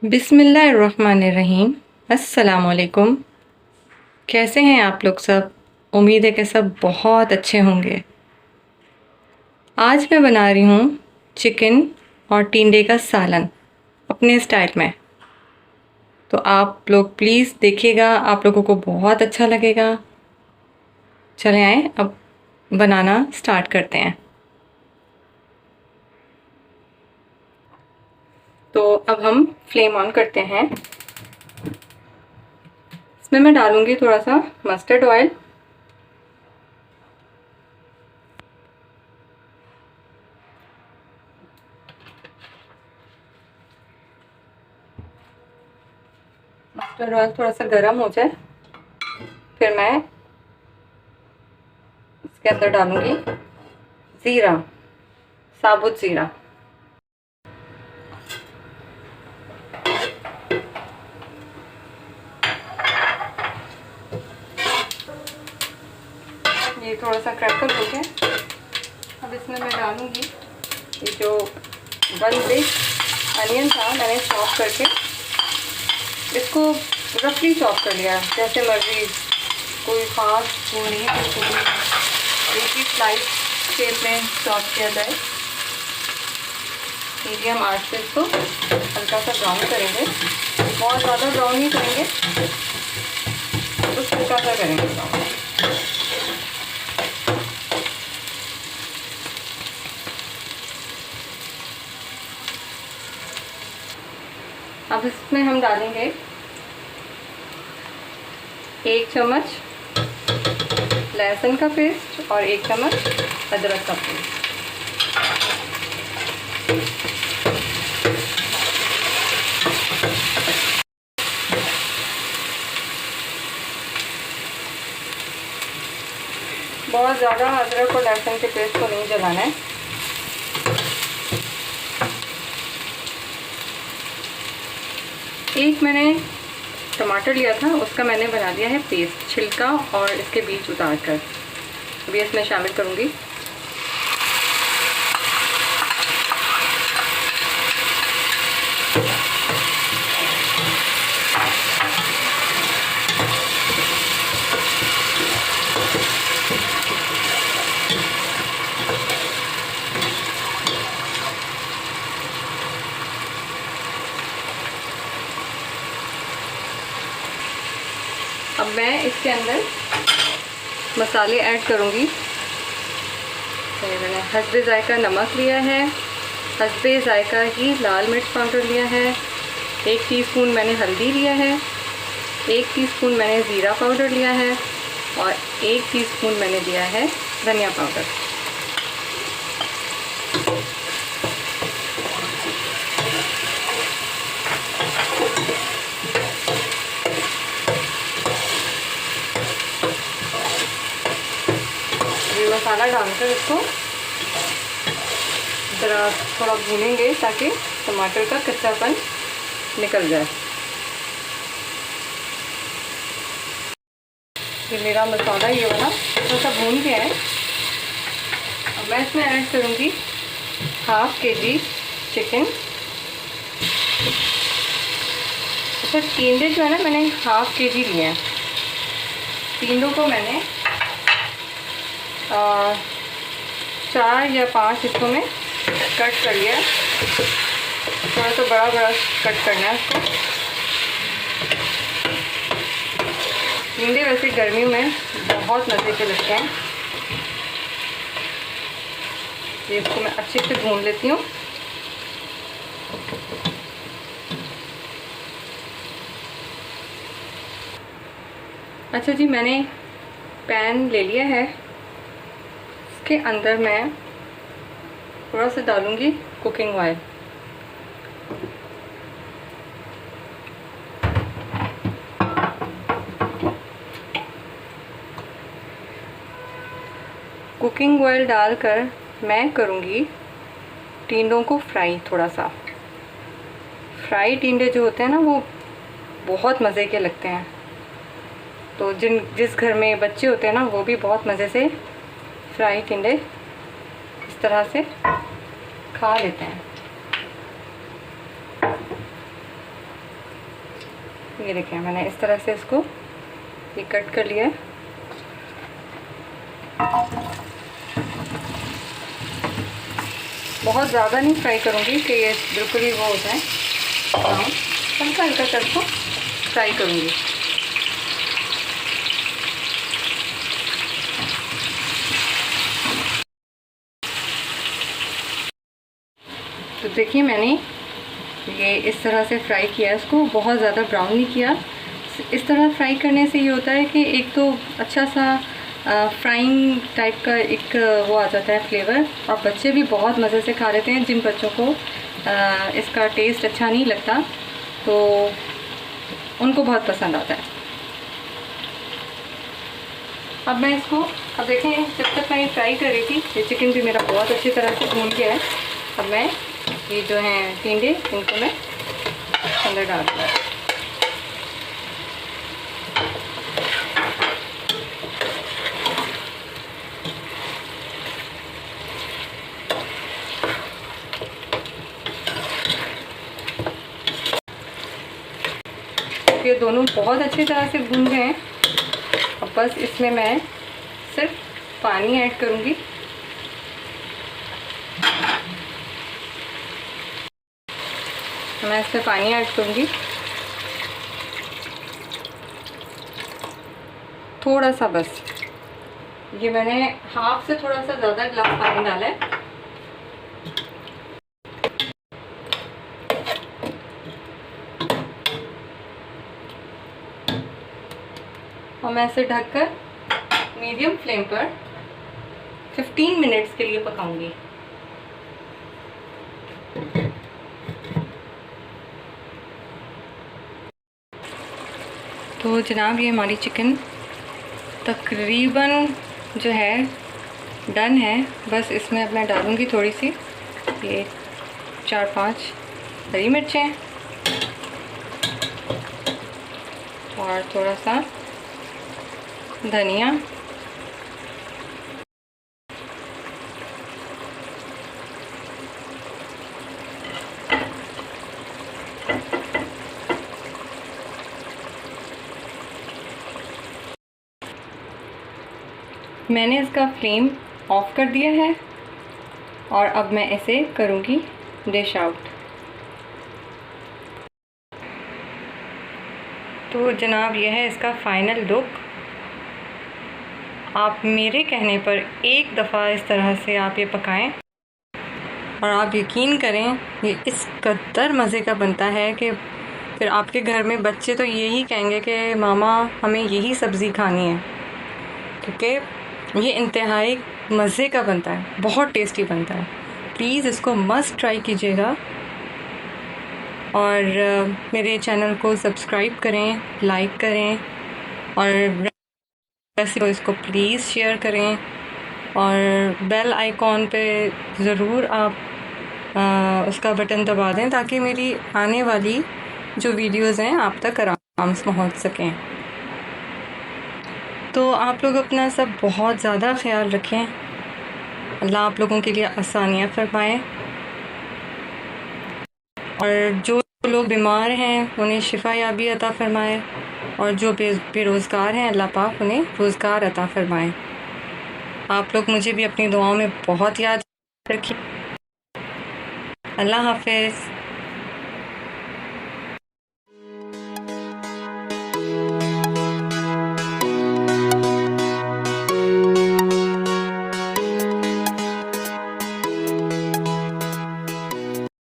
बिस्मिल्लाहिर्रहमानिर्रहीम। अस्सलामुअलैकुम। कैसे हैं आप लोग सब? उम्मीद है कि सब बहुत अच्छे होंगे। आज मैं बना रही हूँ चिकन और टिंडे का सालन अपने स्टाइल में। तो आप लोग प्लीज़ देखिएगा, आप लोगों को बहुत अच्छा लगेगा। चले आए अब बनाना स्टार्ट करते हैं। तो अब हम फ्लेम ऑन करते हैं। इसमें मैं डालूंगी थोड़ा सा मस्टर्ड ऑयल। मस्टर्ड ऑयल थोड़ा सा गर्म हो जाए, फिर मैं इसके अंदर डालूंगी ज़ीरा, साबुत ज़ीरा। ये थोड़ा सा क्रैकल हो गया। अब इसमें मैं डालूंगी ये जो 1 बिग अनियन था, मैंने चॉप करके इसको रफली चॉप कर लिया, जैसे मर्जी, कोई ख़ास वो नहीं है, इसको एक ही स्लाइस शेप में चॉप किया जाए। मीडियम आंच पे इसको हल्का सा ब्राउन करेंगे, बहुत ज़्यादा ब्राउन नहीं करेंगे, बस हल्का सा करेंगे ब्राउन। अब इसमें हम डालेंगे 1 चम्मच लहसुन का पेस्ट और 1 चम्मच अदरक का पेस्ट। बहुत ज़्यादा अदरक और लहसुन के पेस्ट को नहीं जलाना है। एक मैंने टमाटर लिया था, उसका मैंने बना दिया है पेस्ट, छिलका और इसके बीज उतार कर। अभी इसमें शामिल करूँगी। अब मैं इसके अंदर मसाले ऐड करूँगी। तो मैंने हस्बे ज़ायका नमक लिया है, हस्बे ज़ायका ही लाल मिर्च पाउडर लिया है, 1 टीस्पून मैंने हल्दी लिया है, 1 टीस्पून मैंने ज़ीरा पाउडर लिया है और 1 टीस्पून मैंने लिया है धनिया पाउडर। मसाला डालकर इसको ज़रा थोड़ा भूनेंगे ताकि टमाटर का कच्चापन निकल जाए। ये मेरा मसाला ये वाला थोड़ा सा भून गया है। अब मैं इसमें ऐड करूँगी ½ kg चिकन। अच्छा, टिंडे जो है ना, मैंने ½ kg लिए हैं। टिंडों को मैंने 4 या 5 हिस्सों में कट कर लिया है। थोड़ा सा बड़ा बड़ा कट करना है इसको। टिंडे वैसे गर्मियों में बहुत मज़े के लगते हैं। ये इसको मैं अच्छे से भून लेती हूँ। अच्छा जी, मैंने पैन ले लिया है। इसके अंदर मैं थोड़ा सा डालूंगी कुकिंग ऑयल। कुकिंग ऑयल डालकर मैं करूंगी टिंडों को फ्राई। थोड़ा सा फ्राई टिंडे जो होते हैं ना, वो बहुत मज़े के लगते हैं। तो जिस घर में बच्चे होते हैं ना, वो भी बहुत मज़े से फ्राई टिंडे इस तरह से खा लेते हैं। ये देखें, मैंने इस तरह से इसको ये कट कर लिया है। बहुत ज़्यादा नहीं फ्राई करूँगी कि ये बिल्कुल ही वो हो जाए ब्राउन, हल्का हल्का सा इसको फ्राई करूँगी। तो देखिए मैंने ये इस तरह से फ्राई किया, इसको बहुत ज़्यादा ब्राउन नहीं किया। इस तरह फ्राई करने से ये होता है कि एक तो अच्छा सा फ्राइंग टाइप का एक वो आ जाता है फ्लेवर, और बच्चे भी बहुत मज़े से खा लेते हैं। जिन बच्चों को इसका टेस्ट अच्छा नहीं लगता तो उनको बहुत पसंद आता है। अब मैं इसको, अब देखें जब तक मैं फ्राई कर रही थी ये चिकन भी मेरा बहुत अच्छी तरह से भून गया है। अब मैं ये जो हैं टिंडे इनको मैं अंदर डाल दूँगा। ये दोनों बहुत अच्छी तरह से भून गए हैं। अब बस इसमें मैं सिर्फ पानी ऐड करूँगी। मैं इसमें पानी ऐड करूँगी थोड़ा सा, बस ये मैंने हाफ से थोड़ा सा ज़्यादा गिलास पानी डाला है। और मैं इसे ढककर मीडियम फ्लेम पर 15 मिनट्स के लिए पकाऊंगी। तो जनाब ये हमारी चिकन तकरीबन जो है डन है। बस इसमें अब मैं डालूँगी थोड़ी सी ये 4-5 हरी मिर्चें और थोड़ा सा धनिया, मैंने इसका फ्लेम ऑफ कर दिया है और अब मैं इसे करूँगी डिश आउट। तो जनाब यह है इसका फ़ाइनल लुक। आप मेरे कहने पर एक दफ़ा इस तरह से आप ये पकाएं और आप यकीन करें ये इस कदर मज़े का बनता है कि फिर आपके घर में बच्चे तो यही कहेंगे कि मामा हमें यही सब्ज़ी खानी है, क्योंकि ये इंतहाई मज़े का बनता है, बहुत टेस्टी बनता है। प्लीज़ इसको मस्ट ट्राई कीजिएगा और मेरे चैनल को सब्सक्राइब करें, लाइक करें और तो इसको प्लीज़ शेयर करें और बेल आइकॉन पे ज़रूर आप उसका बटन दबा दें ताकि मेरी आने वाली जो वीडियोज़ हैं आप तक आराम से पहुँच सकें। तो आप लोग अपना सब बहुत ज़्यादा ख्याल रखें। अल्लाह आप लोगों के लिए आसानियाँ फरमाए और जो लोग बीमार हैं उन्हें शिफा याबी अता फरमाए और जो बेरोज़गार हैं अल्लाह पाक उन्हें रोज़गार अता फरमाए। आप लोग मुझे भी अपनी दुआओं में बहुत याद रखिए। अल्लाह हाफ़िज़।